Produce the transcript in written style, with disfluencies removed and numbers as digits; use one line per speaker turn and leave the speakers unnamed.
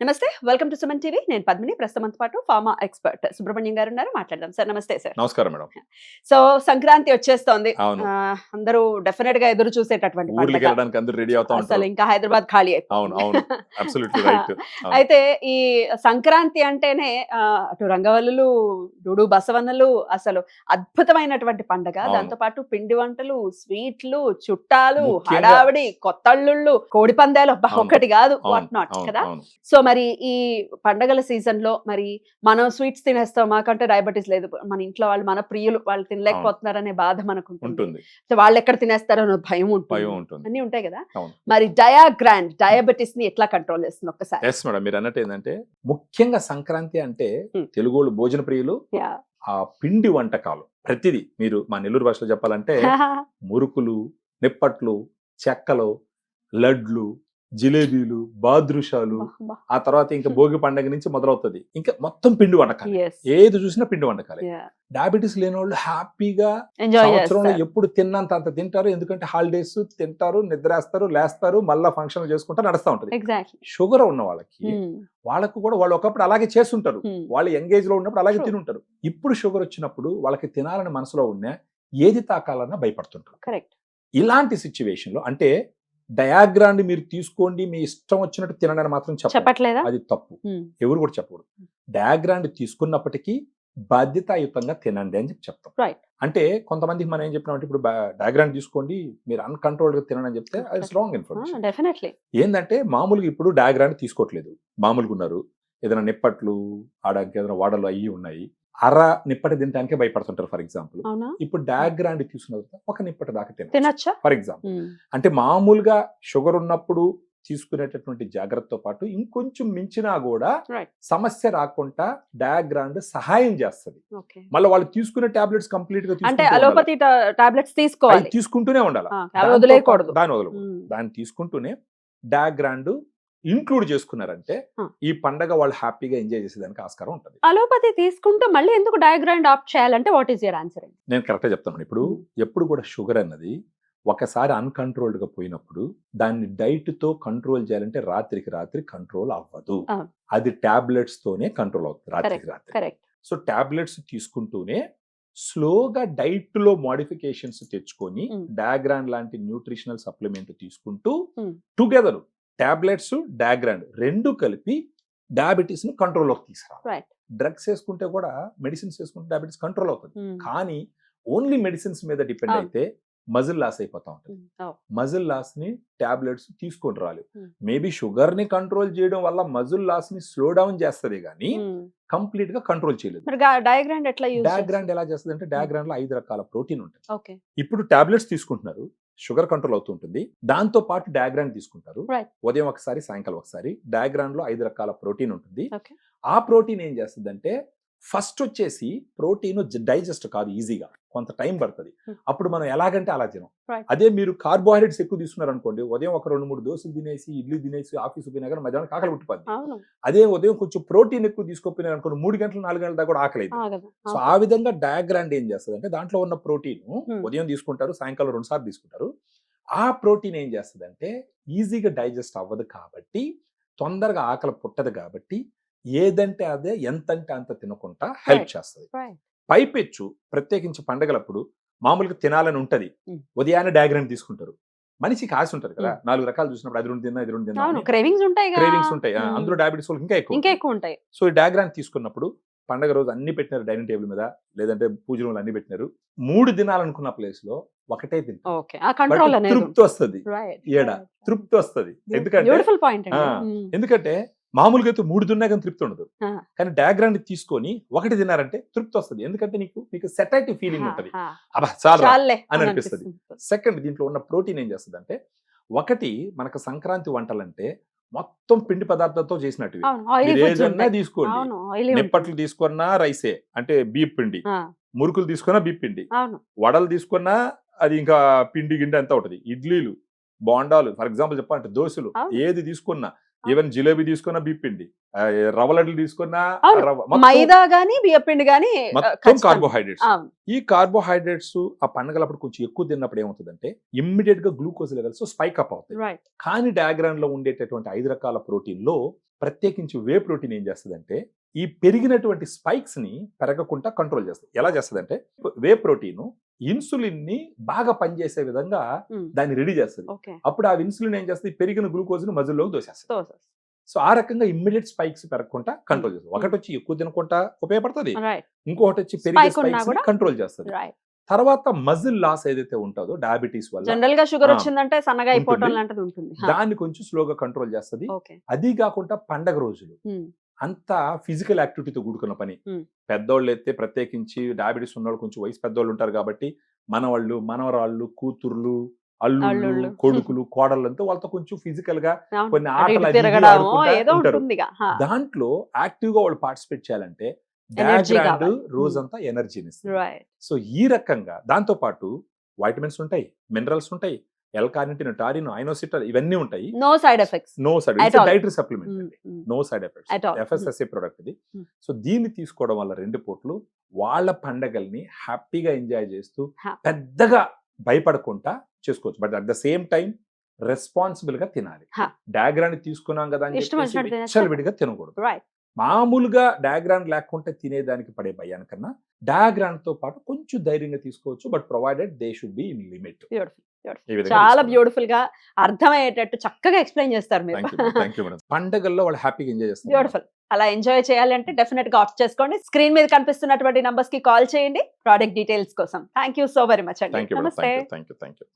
నమస్తే. Welcome to Suman TV. నేను పద్మిని. ప్రస్తుతంతో పాటు ఫార్మా ఎక్స్‌పర్ట్ సుబ్రహ్మణ్యం గారు ఉన్నారు. మాట్లాడదాం. సార్ నమస్తే సార్.
నమస్కారం మేడం.
సో సంక్రాంతి వచ్చేస్తోంది.
అవును.
అందరూ డెఫినెట్‌గా ఎదురు చూసేటటువంటి పండుగ.
ఊర్లకెళ్ళడానికి అందరూ రెడీ అవుతా
అసలు
ఉంటారు.
ఇంకా హైదరాబాద్ ఖాళీ
అవును.
అయిపోతుంది.
అవును. Absolutely right. అవును.
అయితే ఈ సంక్రాంతి అంటేనే అటు రంగవల్లులు, డూడు బసవన్నలు అసలు అద్భుతమైనటువంటి పండగ.
అవును.
దాంతో పాటు పిండి వంటలు, స్వీట్లు, చుట్టాలు,
ముఖ్యంగా
హడావిడి, కొత్తల్లుళ్ళు, కోడి పందాలు అబ్బా!
అవును.
ఒకటి కాదు
అవును.
వాట్ నాట్
అవును.
కదా!
అవును.
సో మరి ఈ పండగల సీజన్ లో మరి మనం స్వీట్స్ తినేస్తాం, మాకంటే డయాబెటీస్ లేదు, మన ఇంట్లో వాళ్ళు మన ప్రియులు వాళ్ళు
అవును.
తినలేకపోతున్నారనే బాధ మనకు ఉంటుంది.
ఉంటుంది.
సో వాళ్ళు ఎక్కడ తినేస్తారో అన్న భయం
భయం
ఉంటుంది,
ఉంటుంది.
అన్ని ఉంటాయి కదా.
అవును.
మరి డయాబెటీస్ ని ఎట్లా కంట్రోల్ చేస్తుంది ఒక్కసారి?
Yes madam. మీరన్నట్టు ఏందంటే ముఖ్యంగా సంక్రాంతి అంటే
హ్మ్.
తెలుగోళ్ళు భోజన ప్రియులు.
యాహ్.
ఆ పిండి వంటకాలు ప్రతిదీ మీరు మా నెల్లూరు భాషలో చెప్పాలంటే మురుకులు, నిప్పట్లు, చెక్కలు, లడ్లు, జిలేబీలు, బాదుషాలు,
అబ్బా.
ఆ తర్వాత ఇంకా భోగి పండగ నుంచి మొదలవుతది. ఇంకా మొత్తం పిండి వంటకాలే.
Yes.
ఏది చూసినా పిండి వంటకాలే.
Yeah.
డయాబెటీస్ లేనోళ్ళు హ్యాపీగా
ఎంజాయ్
సంవత్సరంలో
చేస్తారు.
ఎప్పుడు తిన్నంత అంత తింటారు. ఎందుకంటే హాలిడేస్ తింటారు, నిద్రేస్తారు, లేస్తారు, మళ్ళా ఫంక్షన్లు చేసుకుంటా నడుస్తా ఉంటది.
ఎగ్జాక్ట్లీ.
షుగర్ ఉన్న వాళ్ళకి వాళ్ళకు కూడా వాళ్ళు ఒకప్పుడు అలాగే చేస్తుంటారు. వాళ్ళు ఎంగేజ్ లో ఉన్నప్పుడు అలాగే
True.
తినుంటారు. ఇప్పుడు షుగర్ వచ్చినప్పుడు వాళ్ళకి తినాలని మనసులో ఉన్న ఏది తాకాలన్నా భయపడుతుంటారు.
కరెక్ట్.
ఇలాంటి సిచ్యువేషన్ లో అంటే డయాగ్రామ్ మీరు తీసుకోండి, మీ ఇష్టం వచ్చినట్టు తినడానికి మాత్రం చెప్పండి.
చెప్పట్లేదా?
అది తప్పు. ఎవరు కూడా చెప్పకూడదు. డయాగ్రామ్ తీసుకున్నప్పటికీ బాధ్యతాయుతంగా తినండి అని చెప్తాం.
రైట్.
అంటే కొంతమందికి మనం ఏం చెప్పినామంటే ఇప్పుడు డయాగ్రామ్ తీసుకోండి, మీరు అన్‌కంట్రోల్డ్ గా తినండి అని చెప్తే అది రాంగ్ ఇన్ఫర్మేషన్.
డెఫినెట్లీ.
ఏందంటే మామూలుగా ఇప్పుడు డయాగ్రామ్ తీసుకోవట్లేదు. మామూలుగా ఉన్నారు. ఏదైనా నిప్పట్లు ఆడడానికి ఏదైనా వాడలు అయ్యి ఉన్నాయి. అర నిప్పటి తినడానికే భయపడుతుంటారు ఫర్ ఎగ్జాంపుల్.
అవునా?
ఇప్పుడు డయాగ్రామ్ తీసుకున్న తర్వాత ఒక నిప్పటి దాకా
తినొచ్చా?
For example. అంటే మామూలుగా షుగర్ ఉన్నప్పుడు తీసుకునేటటువంటి జాగ్రత్తతో పాటు ఇంకొంచెం మించినా కూడా
రైట్.
సమస్య రాకుండా డయాగ్రామ్ సహాయం చేస్తుంది.
ఓకే.
మళ్ళీ వాళ్ళు తీసుకునే టాబ్లెట్స్ కంప్లీట్ గా
అంటే
తీసుకుంటూ ఉండాలి.
అలోపతి టాబ్లెట్స్
అవి
తీసుకోవాలి,
తీసుకుంటూనే ఉండాలి.
అవి వదిలేయకూడదు.
దాన్ని వదలకూడదు. దాన్ని తీసుకుంటూనే డయాగ్రామ్ ఇంక్లూడ్ చేసుకున్నారంటే ఈ పండగ వాళ్ళు హ్యాపీగా ఎంజాయ్ చేసేదానికి ఆస్కారం ఉంటుంది.
అలోపతి తీసుకుంటూ మళ్ళీ ఎందుకు డయాగ్రామ్ ఆప్ట్ చేయాలంటే వాట్ ఈస్ యువర్ ఆన్సర్?
నేను కరెక్ట్గా చెప్తాను. ఇప్పుడు ఎప్పుడు కూడా షుగర్ అన్నది ఒకసారి అన్‌కంట్రోల్డ్ గా పోయినప్పుడు దాన్ని డైట్ తో కంట్రోల్ చేయాలంటే రాత్రికి రాత్రి కంట్రోల్ అవ్వదు. అది టాబ్లెట్స్ తోనే కంట్రోల్ అవుతుంది రాత్రికి రాత్రి.
కరెక్ట్.
సో టాబ్లెట్స్ తీసుకుంటూనే స్లోగా డైట్ లో మోడిఫికేషన్స్ తెచ్చుకొని డయాగ్రామ్ లాంటి న్యూట్రిషనల్ సప్లిమెంట్ తీసుకుంటూ టుగెదర్ టాబ్లెట్స్ డయాగ్రామ్ రెండు కలిపి డయాబెటీస్ ని కంట్రోల్లోకి తీసుకురావాలి. డ్రగ్స్ వేసుకుంటే కూడా మెడిసిన్స్ వేసుకుంటే డయాబెటీస్ కంట్రోల్ అవుతుంది. కానీ ఓన్లీ మెడిసిన్స్ మీద డిపెండ్ అయితే మజిల్ లాస్ అయిపోతా ఉంటుంది. మజిల్ లాస్ ని టాబ్లెట్స్ తీసుకొని రాలి. మేబీ షుగర్ ని కంట్రోల్ చేయడం వల్ల మజిల్ లాస్ ని స్లో డౌన్ చేస్తుంది కానీ కంప్లీట్ గా కంట్రోల్ చేయలేదు. డయాగ్రామ్ ఎలా చేస్తుంది అంటే డయాగ్రామ్ లో 5 రకాల ప్రోటీన్ ఉంటుంది. ఇప్పుడు టాబ్లెట్స్ తీసుకుంటున్నారు, షుగర్ కంట్రోల్ అవుతుంటుంది. దాంతో పాటు డయాగ్రామ్ తీసుకుంటారు. ఉదయం ఒకసారి, సాయంకాలం ఒకసారి. డయాగ్రామ్ లో 5 రకాల ప్రోటీన్ ఉంటుంది. ఆ ప్రోటీన్ ఏం చేస్తుంది అంటే ఫస్ట్ వచ్చేసి ప్రోటీన్ డైజెస్ట్ కాదు ఈజీగా, కొంత టైం పడుతుంది. అప్పుడు మనం ఎలాగంటే అలా తినం. అదే మీరు కార్బోహైడ్రేట్స్ ఎక్కువ తీసుకున్నారు అనుకోండి, ఉదయం ఒక 2-3 దోశలు తినేసి, ఇడ్లీ తినేసి ఆఫీస్ పోయినా కానీ మధ్యాహ్నం ఆకలి పుట్టిపోద్ది. అదే ఉదయం కొంచెం ప్రోటీన్ ఎక్కువ తీసుకోపోయినారు అనుకోండి, 3 గంటలు 4 గంటల దాకా కూడా ఆకలి. సో ఆ విధంగా డయాగ్రామ్ ఏం చేస్తుంది అంటే దాంట్లో ఉన్న ప్రోటీన్ ఉదయం తీసుకుంటారు, సాయంకాలం 2 సార్లు తీసుకుంటారు. ఆ ప్రోటీన్ ఏం చేస్తుంది అంటే ఈజీగా డైజెస్ట్ అవ్వదు కాబట్టి, తొందరగా ఆకలి పుట్టదు కాబట్టి ఏదంటే అదే ఎంతంటే అంత తినకుండా హెల్ప్ చేస్తుంది. పైపెచ్చు ప్రత్యేకించి పండగలప్పుడు మామూలుగా తినాలని ఉంటది, ఉదయాన్నే డయాగ్రామ్ తీసుకుంటారు. మనిషికి ఆశ ఉంటుంది కదా, 4 రకాలు చూసినప్పుడు అది 2 తిన్నా, ఇది 2 తిన్నా, క్రేవింగ్స్ ఉంటాయి. అందులో డయాబెటీస్ వాళ్ళకి ఇంకా ఎక్కువ ఉంటాయి. సో ఈ డయాగ్రామ్ తీసుకున్నప్పుడు పండగ రోజు అన్ని పెట్టినారు డైనింగ్ టేబుల్ మీద, లేదంటే పూజ రూమ్లో అన్ని పెట్టినారు. 3 దినాలనుకున్న ప్లేస్ లో ఒకటే తింటారు. తృప్తి వస్తుంది. తృప్తి వస్తుంది. ఎందుకంటే మామూలుగా అయితే 3 తిన్నా కానీ తృప్తి ఉండదు. కానీ డయాగ్రామ్ తీసుకొని ఒకటి తిన్నారంటే తృప్తి వస్తుంది. ఎందుకంటే మీకు సెటైటీ ఫీలింగ్ ఉంటుంది, అబ్బా చాలా అని అనిపిస్తుంది. సెకండ్, దీంట్లో ఉన్న ప్రోటీన్ ఏం చేస్తుంది అంటే, ఒకటి మనకు సంక్రాంతి వంటలంటే మొత్తం పిండి పదార్థాలతో చేసినట్టు. ఏదన్నా తీసుకోండి, నిప్పట్లు తీసుకున్నా రైసే అంటే బీప్ పిండి, మురుకులు తీసుకున్నా బీప్ పిండి, వడలు తీసుకున్నా అది ఇంకా పిండి గిండి అంతా ఉంటది. ఇడ్లీలు, బోండాలు, ఫర్ ఎగ్జాంపుల్ చెప్పాలంటే దోశలు, ఏది తీసుకున్నా, ఈవెన్ జిలేబీ తీసుకున్నా బీపిండి, రవ్వ లడ్లు తీసుకున్నా
మైదా గానీ బియ్యపిండి గానీ
మొత్తం కార్బోహైడ్రేట్స్. ఈ కార్బోహైడ్రేట్స్ ఆ పండగలప్పుడు కొంచెం ఎక్కువ తిన్నప్పుడు ఏమవుతుందంటే ఇమ్మీడియట్ గా గ్లూకోజ్ లెవెల్స్ స్పైక్ అప్ అవుతాయి. కానీ డయాగ్రామ్ లో ఉండేటటువంటి 5 రకాల ప్రోటీన్ లో ప్రత్యేకించి వే ప్రోటీన్ ఏం చేస్తుందంటే ఈ పెరిగినటువంటి స్పైక్స్ ని పెరగకుండా కంట్రోల్ చేస్తుంది. ఎలా చేస్తుందంటే వే ప్రోటీన్ ఇన్సులిన్ ని బాగా పనిచేసే విధంగా దాన్ని రెడీ చేస్తుంది.
ఓకే.
అప్పుడు ఆ ఇన్సులిన్ ఏం చేస్తుంది, పెరిగిన గ్లూకోజ్ ని మజిల్లోకి దోసేస్తుంది.
సో
సో ఆ రకంగా ఇమ్మీడియట్ స్పైక్స్ పెరగకుండా కంట్రోల్ చేస్తుంది. ఒకటి వచ్చి ఎక్కువ తినకుండా ఉపయోగపడుతుంది,
రైట్
ఇంకొకటి వచ్చి పెరిగే
Spike ఉన్నా
స్పైక్స్
కూడా?
కంట్రోల్ చేస్తుంది.
రైట్.
తర్వాత మజిల్ లాస్ ఏదైతే ఉంటుందో డయాబెటీస్ వల్ల
జనరల్ గా షుగర్
ఆ,
వచ్చిందంటే సన్నగా అయిపోవటం
ఉంటుంది.
లాంటిది ఉంటుంది.
దాన్ని కొంచెం స్లోగా కంట్రోల్ చేస్తుంది.
ఓకే.
అది కాకుండా పండగ రోజులు అంతా ఫిజికల్ యాక్టివిటీతో కూడుకున్న పని. పెద్దోళ్ళు అయితే ప్రత్యేకించి డయాబెటీస్ ఉన్నవాళ్ళు కొంచెం వయసు పెద్దోళ్ళు ఉంటారు కాబట్టి మనవాళ్ళు, మనవరాళ్ళు, కూతుర్లు, అల్లుళ్ళు,
అల్లుళ్ళు.
కొడుకులు, కోడళ్ళంతా వాళ్ళతో కొంచెం ఫిజికల్ గా
అవును.
కొన్ని
అటు
ఆటలు
ఇటు
అది ఇది
తిరగడమో
ఆడుకుంటా
ఏదో
ఉంటారు.
ఉంటుందిగా.
దాంట్లో యాక్టివ్ గా వాళ్ళు పార్టిసిపేట్ చేయాలంటే
Energy
డయాగ్రాండ్
కావాలి.
రోజంతా ఎనర్జీని ఇస్తుంది.
రైట్.
సో ఈ రకంగా దాంతో పాటు వైటమిన్స్ ఉంటాయి, మినరల్స్ ఉంటాయి, ఎల్-కార్నిటిన్, టారిన్, ఐనోసిటల్ ఇవన్నీ ఉంటాయి.
No side effects.
No side
At all.
Dietary supplement, no side
At
effects,
all.
FSSA product ఇది.
Hmm.
సో దీన్ని తీసుకోవడం వల్ల 2 పూట్లు వాళ్ళ పండగల్ని హ్యాపీగా ఎంజాయ్ చేస్తూ
Ha-
పెద్దగా భయపడకుండా చేసుకోవచ్చు. But at the same time responsible గా తినాలి.
Ha.
డయాగ్రాండ్ తీసుకున్నాం కదా అని
ఇష్టం వచ్చినట్టు తినేస్తే-
విచ్చలవిడిగా తినకూడదు.
రైట్.
మామూలుగా డయాగ్రాండ్ లేకుంటే తినేదానికి పడే భయానికన్నా డయాగ్రాండ్ తో పాటు కొంచెం ధైర్యంగా తీసుకోవచ్చు. But provided they should be in limit.
Beautiful. చాలా బ్యూటిఫుల్ గా అర్థమయ్యేటట్టు చక్కగా ఎక్స్ప్లెయిన్ చేస్తారు మీరు.
Thank you madam. పండగల్లో వాళ్ళు హ్యాపీగా ఎంజాయ్ చేస్తారు.
బ్యూటిఫుల్. అలా ఎంజాయ్ చేయాలంటే డెఫినెట్ గా ఆప్ట్ చేసుకోండి. స్క్రీన్ మీద కనిపిస్తున్నటువంటి నంబర్స్ కి కాల్ చేయండి ప్రోడక్ట్ డీటెయిల్స్ కోసం. Thank you so very much అండి.
Thank you madam.
నమస్తే.
Thank you.